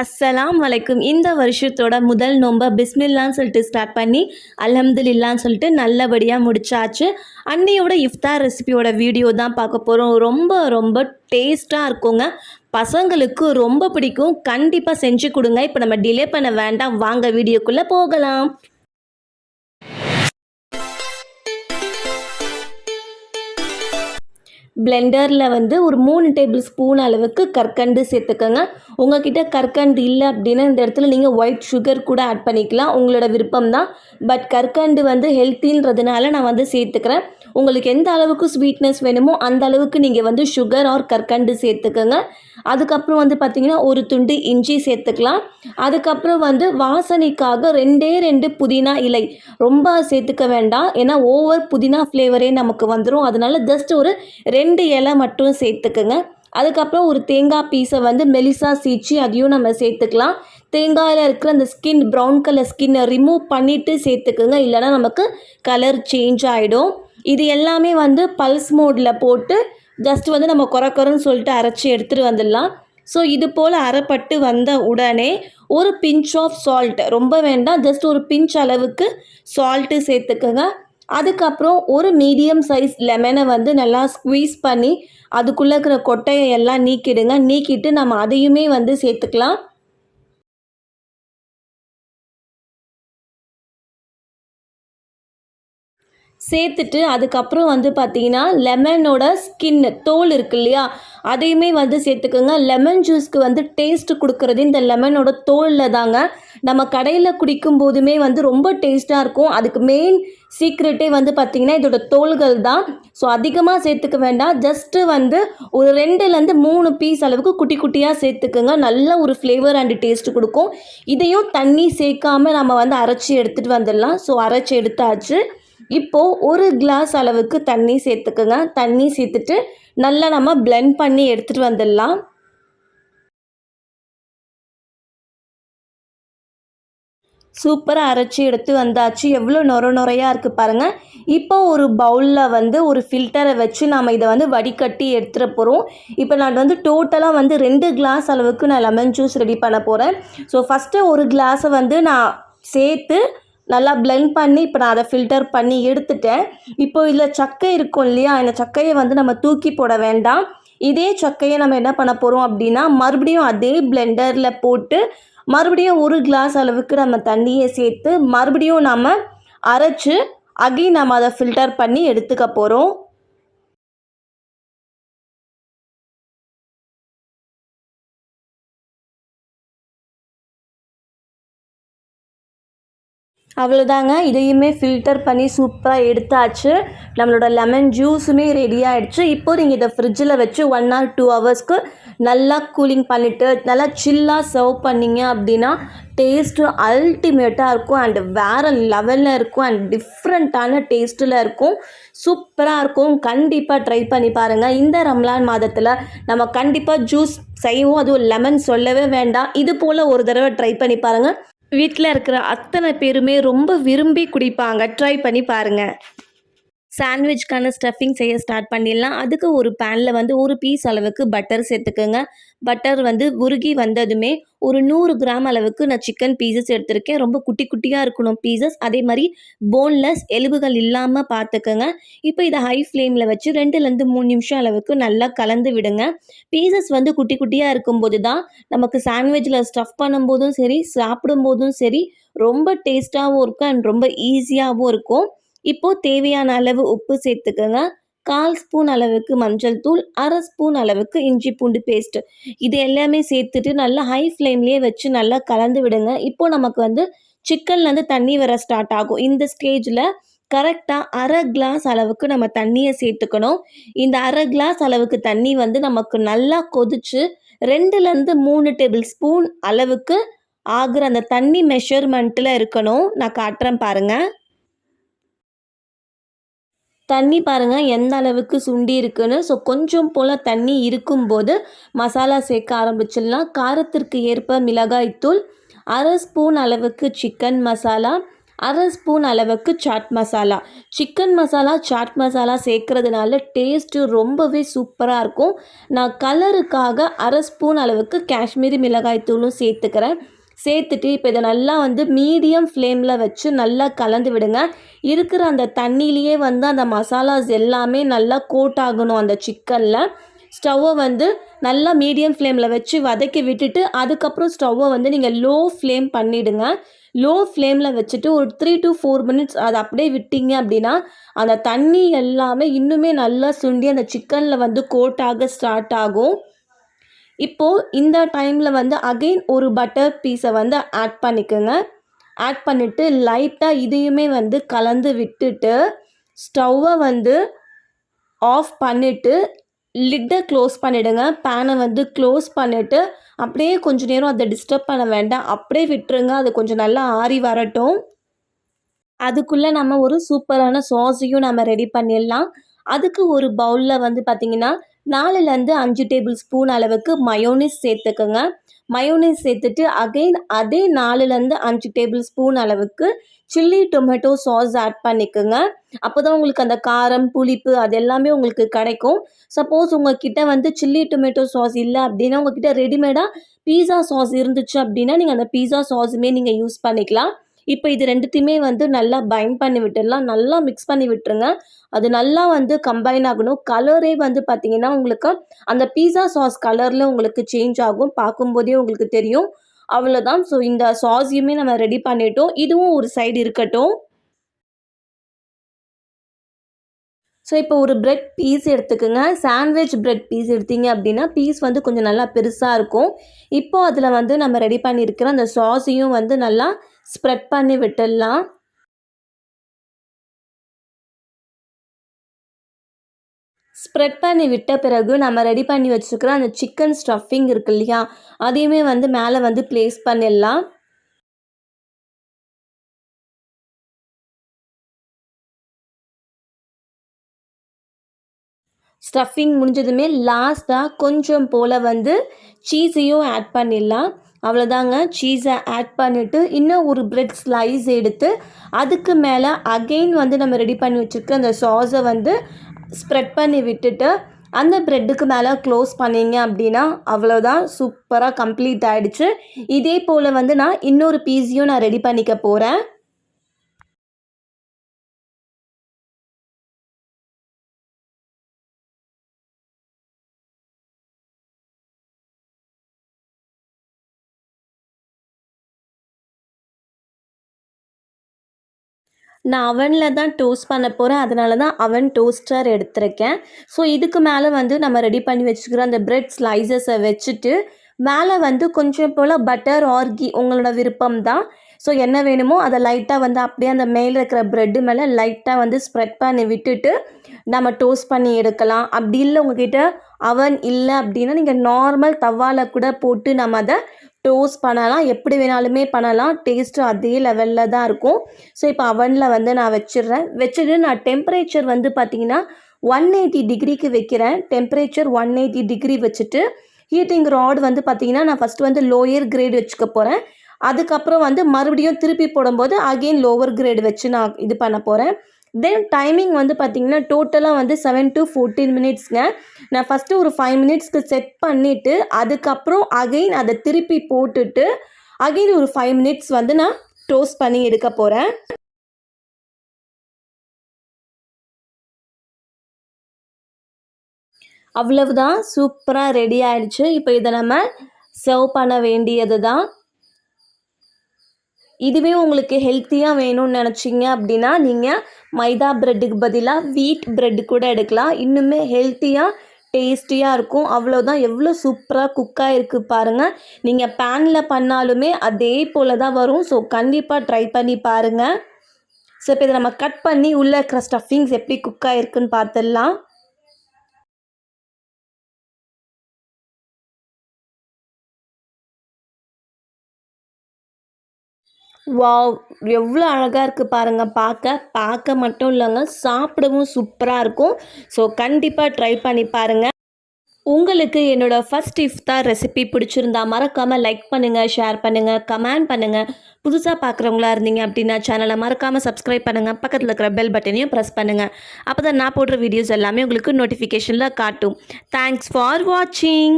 அஸ்ஸலாம் வலைக்கும். இந்த வருஷத்தோட முதல் நோன்பை பிஸ்மில்லான்னு சொல்லிட்டு ஸ்டார்ட் பண்ணி அல்ஹம்துலில்லான்னு சொல்லிட்டு நல்லபடியாக முடிச்சாச்சு. அன்னியோட இஃப்தார் ரெசிபியோட வீடியோ தான் பார்க்க போகிறோம். ரொம்ப ரொம்ப டேஸ்ட்டாக இருக்குங்க. பசங்களுக்கு ரொம்ப பிடிக்கும். கண்டிப்பாக செஞ்சு கொடுங்க. இப்போ நம்ம டிலே பண்ண வேண்டாம், வாங்க வீடியோக்குள்ளே போகலாம். பிளெண்டரில் வந்து ஒரு 3 டேபிள் ஸ்பூன் அளவுக்கு கற்கண்டு சேர்த்துக்கோங்க. உங்ககிட்ட கற்கண்டு இல்லை அப்படின்னா இந்த இடத்துல நீங்கள் ஒயிட் சுகர் கூட ஆட் பண்ணிக்கலாம், உங்களோட விருப்பம் தான். பட் கற்கண்டு வந்து ஹெல்த்தின்றதுனால நான் வந்து சேர்த்துக்கிறேன். உங்களுக்கு எந்த அளவுக்கு ஸ்வீட்னஸ் வேணுமோ அந்த அளவுக்கு நீங்கள் வந்து சுகர் ஆர் கற்கண்டு சேர்த்துக்கோங்க. அதுக்கப்புறம் வந்து பார்த்திங்கன்னா ஒரு துண்டு இஞ்சி சேர்த்துக்கலாம். அதுக்கப்புறம் வந்து வாசனைக்காக 2 புதினா இலை, ரொம்ப சேர்த்துக்க வேண்டாம், ஏன்னா ஓவர் புதினா ஃப்ளேவரே நமக்கு வந்துடும். அதனால ஜஸ்ட் ஒரு 2 இலை மட்டும் சேர்த்துக்குங்க. அதுக்கப்புறம் ஒரு தேங்காய் பீஸை வந்து மெலிசா சீச்சி அதையும் நம்ம சேர்த்துக்கலாம். தேங்காயில் இருக்கிற அந்த ஸ்கின், ப்ரௌன் கலர் ஸ்கின்னை ரிமூவ் பண்ணிவிட்டு சேர்த்துக்குங்க, இல்லைனா நமக்கு கலர் சேஞ்ச் ஆகிடும். இது எல்லாமே வந்து பல்ஸ் மோடில் போட்டு ஜஸ்ட் வந்து நம்ம குறன்னு சொல்லிட்டு அரைச்சி எடுத்துகிட்டு வந்துடலாம். ஸோ இது போல் அரைப்பட்டு வந்த உடனே ஒரு பிஞ்ச் ஆஃப் சால்ட், ரொம்ப வேண்டாம், ஜஸ்ட் ஒரு பிஞ்ச் அளவுக்கு சால்ட்டு சேர்த்துக்குங்க. அதுக்கப்புறம் ஒரு மீடியம் சைஸ் லெமனை வந்து நல்லா ஸ்க்வீஸ் பண்ணி அதுக்குள்ளே இருக்கிற கொட்டையை எல்லாம் நீக்கிடுங்க. நீக்கிட்டு நம்ம அதையுமே வந்து சேர்த்துக்கலாம். சேர்த்துட்டு அதுக்கப்புறம் வந்து பார்த்திங்கன்னா லெமனோட ஸ்கின்னு, தோல் இருக்கு இல்லையா, அதையுமே வந்து சேர்த்துக்கோங்க. லெமன் ஜூஸ்க்கு வந்து டேஸ்ட்டு கொடுக்குறது இந்த லெமனோட தோலில் தாங்க. நம்ம கடையில் குடிக்கும் போதுமே வந்து ரொம்ப டேஸ்ட்டாக இருக்கும். அதுக்கு மெயின் சீக்ரெட்டே வந்து பார்த்திங்கன்னா இதோட தோல்கள் தான். ஸோ அதிகமாக சேர்த்துக்க வேண்டாம், ஜஸ்ட்டு வந்து ஒரு 2-3 பீஸ் அளவுக்கு குட்டி குட்டியாக சேர்த்துக்குங்க. நல்ல ஒரு ஃப்ளேவர் அண்டு டேஸ்ட்டு கொடுக்கும். இதையும் தண்ணி சேர்க்காமல் நம்ம வந்து அரைச்சி எடுத்துகிட்டு வந்துடலாம். ஸோ அரைச்சி எடுத்தாச்சு. இப்போது ஒரு கிளாஸ் அளவுக்கு தண்ணி சேர்த்துக்குங்க. தண்ணி சேர்த்துட்டு நல்லா நம்ம பிளெண்ட் பண்ணி எடுத்துகிட்டு வந்துடலாம். சூப்பராக அரைச்சி எடுத்து வந்தாச்சு. எவ்வளோ நுரையாக இருக்குது பாருங்கள். இப்போ ஒரு பவுலில் வந்து ஒரு ஃபில்டரை வச்சு நாம் இதை வந்து வடிகட்டி எடுத்துகிட்டு போகிறோம். இப்போ நான் வந்து டோட்டலாக வந்து 2 கிளாஸ் அளவுக்கு நான் லெமன் ஜூஸ் ரெடி பண்ண போகிறேன். ஸோ ஃபஸ்ட்டு ஒரு கிளாஸை வந்து நான் சேர்த்து நல்லா பிளெண்ட் பண்ணி இப்போ நான் அதை ஃபில்டர் பண்ணி எடுத்துட்டேன். இப்போ இதில் சக்கை இருக்கும் இல்லையா, இந்த சக்கையை வந்து நம்ம தூக்கி போட வேண்டாம். இதே சக்கையை நம்ம என்ன பண்ண போகிறோம் அப்படின்னா மறுபடியும் அதே பிளெண்டரில் போட்டு மறுபடியும் ஒரு கிளாஸ் அளவுக்கு நம்ம தண்ணியை சேர்த்து மறுபடியும் நம்ம அரைச்சி அகைன் நம்ம அதை ஃபில்டர் பண்ணி எடுத்துக்க போகிறோம். அவ்வளோதாங்க, இதையுமே ஃபில்டர் பண்ணி சூப்பராக எடுத்தாச்சு. நம்மளோட லெமன் ஜூஸுமே ரெடி ஆகிடுச்சு. இப்போ நீங்கள் இதை ஃப்ரிட்ஜில் வச்சு 1 or 2 ஹவர்ஸ்க்கு நல்லா கூலிங் பண்ணிவிட்டு நல்லா சில்லாக சர்வ் பண்ணிங்க அப்படின்னா டேஸ்ட்டு அல்டிமேட்டாக இருக்கும் அண்ட் வேறு லெவலில் இருக்கும் அண்ட் டிஃப்ரெண்ட்டான டேஸ்ட்டில் இருக்கும். சூப்பராக இருக்கும். கண்டிப்பாக ட்ரை பண்ணி பாருங்கள். இந்த ரம்லான் மாதத்தில் நம்ம கண்டிப்பாக ஜூஸ் செய்வோம், அதுவும் லெமன் சொல்லவே வேண்டாம். இது போல் ஒரு தடவை ட்ரை பண்ணி பாருங்கள். வீட்டில் இருக்கிற அத்தனை பேருமே ரொம்ப விரும்பி குடிப்பாங்க. ட்ரை பண்ணி பாருங்கள். சாண்ட்விச்க்கான ஸ்டஃபிங் செய்ய ஸ்டார்ட் பண்ணிடலாம். அதுக்கு ஒரு பேனில் வந்து ஒரு பீஸ் அளவுக்கு பட்டர் சேர்த்துக்கோங்க. பட்டர் வந்து உருகி வந்ததுமே ஒரு 100 கிராம் அளவுக்கு நான் சிக்கன் பீசஸ் எடுத்திருக்கேன். ரொம்ப குட்டி குட்டியாக இருக்கணும் பீசஸ், அதே மாதிரி போன்லெஸ், எலும்புகள் இல்லாமல் பார்த்துக்கோங்க. இப்போ இதை ஹை ஃப்ளேமில் வச்சு 2-3 நிமிஷம் அளவுக்கு நல்லா கலந்து விடுங்க. பீசஸ் வந்து குட்டி குட்டியாக இருக்கும்போது தான் நமக்கு சாண்ட்விச்சில் ஸ்டஃப் பண்ணும்போதும் சரி, சாப்பிடும்போதும் சரி ரொம்ப டேஸ்ட்டாகவும் இருக்கும் அண்ட் ரொம்ப ஈஸியாகவும் இருக்கும். இப்போது தேவையான அளவு உப்பு சேர்த்துக்கோங்க. 1/4 ஸ்பூன் அளவுக்கு மஞ்சள் தூள், 1/2 ஸ்பூன் அளவுக்கு இஞ்சி பூண்டு பேஸ்ட்டு, இது எல்லாமே சேர்த்துட்டு நல்லா ஹை ஃப்ளேம்லேயே வச்சு நல்லா கலந்து விடுங்க. இப்போது நமக்கு வந்து சிக்கன்லேருந்து தண்ணி வர ஸ்டார்ட் ஆகும். இந்த ஸ்டேஜில் கரெக்டாக 1/2 கிளாஸ் அளவுக்கு நம்ம தண்ணியை சேர்த்துக்கணும். இந்த 1/2 கிளாஸ் அளவுக்கு தண்ணி வந்து நமக்கு நல்லா கொதித்து 2-3 டேபிள் ஸ்பூன் அளவுக்கு ஆகிற அந்த தண்ணி மெஷர்மெண்ட்டில் இருக்கணும். நான் காட்டுறேன் பாருங்கள். தண்ணி பாருங்கள் எந்த அளவுக்கு சுண்டி இருக்குன்னு. ஸோ கொஞ்சம் போல் தண்ணி இருக்கும்போது மசாலா சேர்க்க ஆரம்பிச்சிடலாம். காரத்திற்கு ஏற்ப மிளகாய்த்தூள், 1/2 ஸ்பூன் அளவுக்கு சிக்கன் மசாலா, 1/2 ஸ்பூன் அளவுக்கு சாட் மசாலா. சிக்கன் மசாலா, சாட் மசாலா சேர்க்கறதுனால டேஸ்ட்டு ரொம்பவே சூப்பராக இருக்கும். நான் கலருக்காக 1/2 ஸ்பூன் அளவுக்கு காஷ்மீரி மிளகாய் தூளும் சேர்த்துக்கிறேன். சேர்த்துட்டு இப்போ இதை நல்லா வந்து மீடியம் ஃப்ளேமில் வச்சு நல்லா கலந்து விடுங்க. இருக்கிற அந்த தண்ணியிலேயே வந்து அந்த மசாலாஸ் எல்லாமே நல்லா கோட் ஆகணும் அந்த சிக்கனில். ஸ்டவ்வை வந்து நல்லா மீடியம் ஃப்ளேமில் வச்சு வதக்கி விட்டுட்டு அதுக்கப்புறம் ஸ்டவ்வை வந்து நீங்கள் லோ ஃப்ளேம் பண்ணிவிடுங்க. லோ ஃப்ளேமில் வச்சுட்டு ஒரு 3 to 4 மினிட்ஸ் அதை அப்படியே விட்டீங்க அப்படின்னா அந்த தண்ணி எல்லாமே இன்னுமே நல்லா சுண்டி அந்த சிக்கனில் வந்து கோட் ஆக ஸ்டார்ட் ஆகும். இப்போது இந்த டைமில் வந்து அகெயின் ஒரு பட்டர் பீஸை வந்து ஆட் பண்ணிக்கோங்க. ஆட் பண்ணிவிட்டு லைட்டாக இதையுமே வந்து கலந்து விட்டுட்டு ஸ்டவ்வை வந்து ஆஃப் பண்ணிவிட்டு லிட்டை க்ளோஸ் பண்ணிவிடுங்க. பேனை வந்து க்ளோஸ் பண்ணிவிட்டு அப்படியே கொஞ்சம் நேரம் அதை டிஸ்டர்ப் பண்ண வேண்டாம், அப்படியே விட்டுருங்க. அது கொஞ்சம் நல்லா ஆறி வரட்டும். அதுக்குள்ளே நம்ம ஒரு சூப்பரான சாஸையும் நம்ம ரெடி பண்ணிடலாம். அதுக்கு ஒரு பவுலில் வந்து பார்த்திங்கன்னா 4லேருந்து 5 டேபிள் ஸ்பூன் அளவுக்கு மயோனைஸ் சேர்த்துக்கோங்க. மயோனைஸ் சேர்த்துட்டு அகெயின் அதே 4லேருந்து 5 டேபிள் ஸ்பூன் அளவுக்கு சில்லி டொமேட்டோ சாஸ் ஆட் பண்ணிக்கோங்க. அப்போ தான் உங்களுக்கு அந்த காரம், புளிப்பு அது எல்லாமே உங்களுக்கு கிடைக்கும். சப்போஸ் உங்கள்கிட்ட வந்து சில்லி டொமேட்டோ சாஸ் இல்லை அப்படின்னா உங்கள்கிட்ட ரெடிமேடாக பீஸா சாஸ் இருந்துச்சு அப்படின்னா நீங்கள் அந்த பீஸா சாஸுமே நீங்கள் யூஸ் பண்ணிக்கலாம். இப்போ இது ரெண்டுத்தையுமே வந்து நல்லா பைண்ட் பண்ணி விட்டுடலாம். நல்லா மிக்ஸ் பண்ணி விட்டுருங்க. அது நல்லா வந்து கம்பைன் ஆகணும். கலரே வந்து பார்த்திங்கன்னா உங்களுக்கு அந்த பீஸா சாஸ் கலரில் உங்களுக்கு சேஞ்ச் ஆகும். பார்க்கும்போதே உங்களுக்கு தெரியும். அவ்வளோதான். ஸோ இந்த சாஸையுமே நம்ம ரெடி பண்ணிட்டோம். இதுவும் ஒரு சைடு இருக்கட்டும். ஸோ இப்போ ஒரு பிரெட் பீஸ் எடுத்துக்கோங்க. சாண்ட்விச் பிரெட் பீஸ் எடுத்தீங்க அப்படின்னா பீஸ் வந்து கொஞ்சம் நல்லா பெருசாக இருக்கும். இப்போது அதில் வந்து நம்ம ரெடி பண்ணியிருக்கிற அந்த சாஸையும் வந்து நல்லா ஸ்ப்ரெட் பண்ணி விட்டுடலாம். ஸ்ப்ரெட் பண்ணி விட்ட பிறகு நம்ம ரெடி பண்ணி வச்சுருக்கிற அந்த சிக்கன் ஸ்டஃபிங் இருக்கு இல்லையா, அதையுமே வந்து மேலே வந்து ப்ளேஸ் பண்ணிடலாம். ஸ்டஃபிங் முடிஞ்சதுமே லாஸ்ட்டாக கொஞ்சம் போல் வந்து சீஸையும் ஆட் பண்ணிடலாம். அவ்வளோதாங்க. சீஸை ஆட் பண்ணிவிட்டு இன்னும் ஒரு பிரெட் ஸ்லைஸ் எடுத்து அதுக்கு மேலே அகெயின் வந்து நம்ம ரெடி பண்ணி வச்சுருக்க அந்த சாஸை வந்து ஸ்ப்ரெட் பண்ணி விட்டுட்டு அந்த ப்ரெட்டுக்கு மேலே க்ளோஸ் பண்ணிங்க அப்படின்னா அவ்வளோதான், சூப்பராக கம்ப்ளீட் ஆகிடுச்சு. இதே போல் வந்து நான் இன்னொரு பீஸையும் நான் ரெடி பண்ணிக்க போகிறேன். நான் அவனில் தான் டோஸ்ட் பண்ண போகிறேன். அதனால தான் அவன் டோஸ்டர் எடுத்திருக்கேன். ஸோ இதுக்கு மேலே வந்து நம்ம ரெடி பண்ணி வச்சுக்கிற அந்த பிரெட் ஸ்லைசஸை வச்சுட்டு மேலே வந்து கொஞ்சம் போல் பட்டர் ஆர் கீ உங்களோட விருப்பம் தான். ஸோ என்ன வேணுமோ அதை லைட்டாக வந்து அப்படியே அந்த மேலே இருக்கிற ப்ரெட்டு மேலே லைட்டாக வந்து ஸ்ப்ரெட் பண்ணி விட்டுட்டு நம்ம டோஸ்ட் பண்ணி எடுக்கலாம். அப்படி இல்லை உங்ககிட்ட அவன் இல்லை அப்படின்னா நீங்கள் நார்மல் தவாவில் கூட போட்டு நம்ம அதை டோஸ்ட் பண்ணலாம். எப்படி வேணாலுமே பண்ணலாம். டேஸ்ட்டு அதே லெவலில் தான் இருக்கும். ஸோ இப்போ அவனில் வந்து நான் வச்சுட்டு நான் டெம்பரேச்சர் வந்து பார்த்திங்கன்னா 180 டிகிரிக்கு வைக்கிறேன். டெம்பரேச்சர் 180 டிகிரி வச்சுட்டு ஹீட்டிங் ராட் வந்து பார்த்திங்கன்னா நான் ஃபஸ்ட்டு வந்து லோயர் கிரேட் வச்சுக்க போகிறேன். அதுக்கப்புறம் வந்து மறுபடியும் திருப்பி போடும்போது அகெயின் லோவர் கிரேட் வச்சு நான் இது பண்ண போகிறேன். தென் டைமிங் வந்து பார்த்திங்கன்னா டோட்டலாக வந்து 7 to 14 மினிட்ஸ்ங்க. நான் ஃபஸ்ட்டு ஒரு 5 மினிட்ஸ்க்கு செட் பண்ணிவிட்டு அதுக்கப்புறம் அகெயின் அதை திருப்பி போட்டுட்டு அகெயின் ஒரு 5 மினிட்ஸ் வந்து நான் டோஸ்ட் பண்ணி எடுக்க போகிறேன். அவ்வளவுதான், சூப்பராக ரெடி ஆயிடுச்சு. இப்போ இதை நம்ம சர்வ் பண்ண வேண்டியது தான். இதுவே உங்களுக்கு ஹெல்த்தியாக வேணும்னு நினச்சிங்க அப்படின்னா நீங்கள் மைதா ப்ரெட்டுக்கு பதிலாக வீட் ப்ரெட்டு கூட எடுக்கலாம். இன்னுமே ஹெல்த்தியாக டேஸ்டியாக இருக்கும். அவ்வளோதான், எவ்வளோ சூப்பராக குக்காக இருக்குது பாருங்கள். நீங்கள் பேனில் பண்ணாலுமே அதே போல் தான் வரும். ஸோ கண்டிப்பாக ட்ரை பண்ணி பாருங்கள். ஸோ இப்போ இதை நம்ம கட் பண்ணி உள்ளே இருக்கிற ஸ்டஃபிங்ஸ் எப்படி குக்காக இருக்குன்னு பார்த்துடலாம். வாவ்! எவ்வளோ அழகாக இருக்குது பாருங்கள் பார்க்க மட்டும் இல்லைங்க, சாப்பிடவும் சூப்பராக இருக்கும். ஸோ கண்டிப்பாக ட்ரை பண்ணி பாருங்கள். உங்களுக்கு என்னோடய ஃபஸ்ட் இஃப்தார் ரெசிபி பிடிச்சிருந்தா மறக்காமல் லைக் பண்ணுங்கள், ஷேர் பண்ணுங்கள், கமெண்ட் பண்ணுங்கள். புதுசாக பார்க்குறவங்களா இருந்தீங்க அப்படின்னா சேனலை மறக்காமல் சப்ஸ்கிரைப் பண்ணுங்கள், பக்கத்தில் இருக்கிற பெல் பட்டனையும் ப்ரெஸ் பண்ணுங்கள். அப்போ தான் நான் போடுற வீடியோஸ் எல்லாமே உங்களுக்கு நோட்டிஃபிகேஷனில் காட்டும். தேங்க்ஸ் ஃபார் வாட்சிங்.